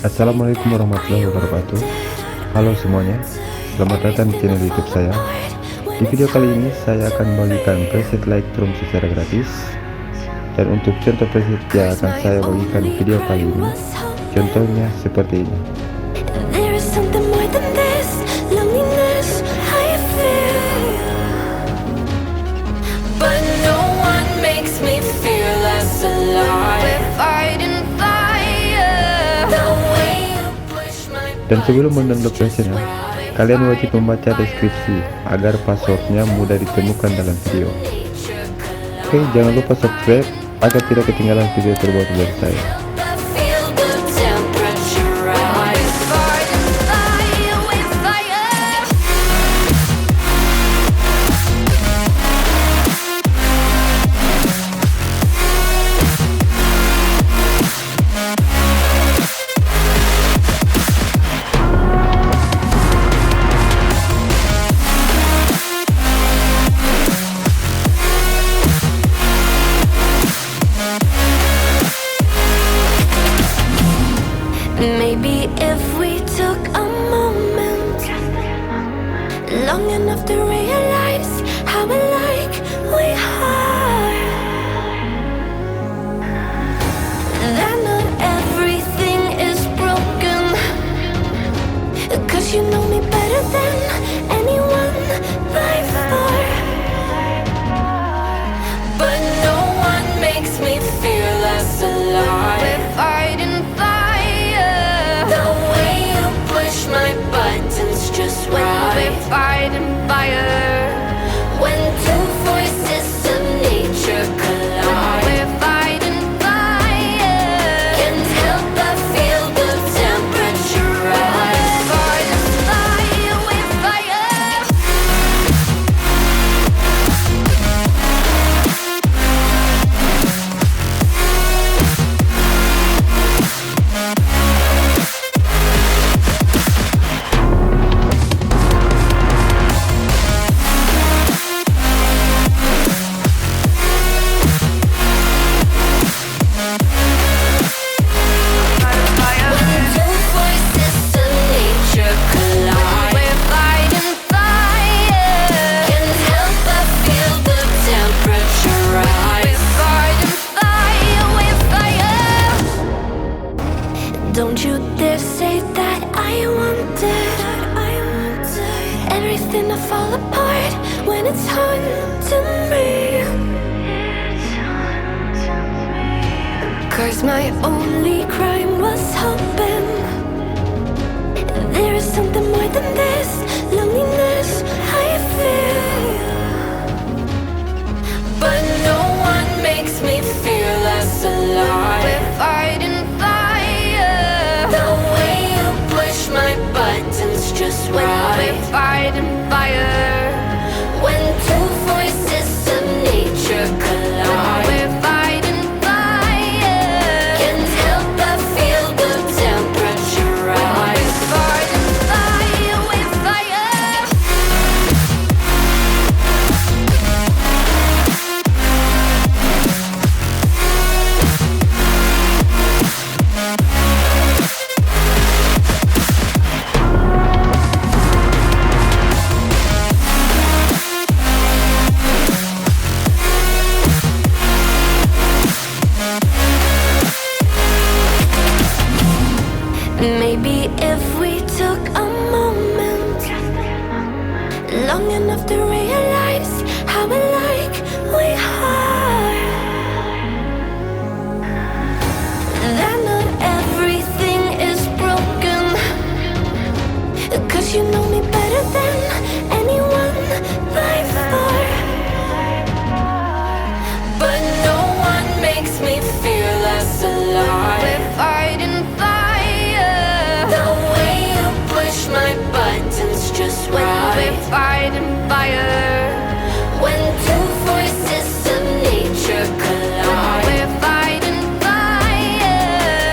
Assalamualaikum warahmatullahi wabarakatuh. Halo semuanya, selamat datang di channel YouTube saya. Di video kali ini saya akan membagikan preset Lightroom secara gratis. Dan untuk contoh preset yang akan saya bagikan di video kali ini, contohnya seperti ini. Dan sebelum mendownload presetnya, kalian wajib membaca deskripsi agar passwordnya mudah ditemukan dalam video. Oke, jangan lupa subscribe agar tidak ketinggalan video terbaru dari saya. Maybe if we took a moment long enough to realize how alike we are, that not everything is broken, 'cause you know me better than anyone by far. But no one makes me feel less alive if I didn't my buttons just when we fight and fire. When two voices of nature collide, we fight and fire. Can't help but feel the temperature rise. Fight and fire, we fire. Don't you dare say that I wanted everything to fall apart when it's haunting me. 'Cause my only crime was hoping there is something more than this loneliness I feel. But no one makes me feel less alive if I didn't my buttons just when we fight and fire. When two voices of nature collide, we fight and fire. Can't help but feel the temperature rise. Fight and fire, we fire. Maybe if we took a moment long enough to realize how alike we are, that not everything is broken, 'cause you know me better than anyone by far. But no one makes me feel less alive if I didn't my buttons just when we fight and fire. When two voices of nature collide, we fight and fire.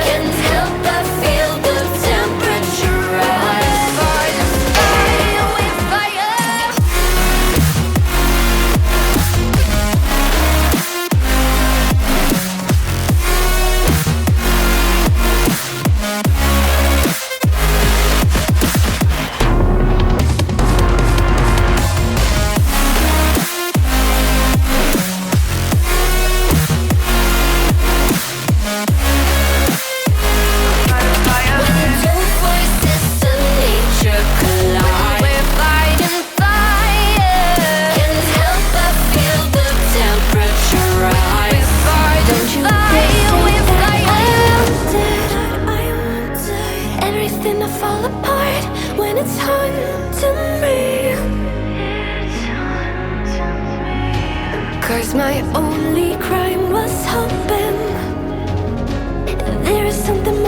Can't help but feel the temperature rise. Fight and fire, we fire. 'cause my only crime was hoping there is something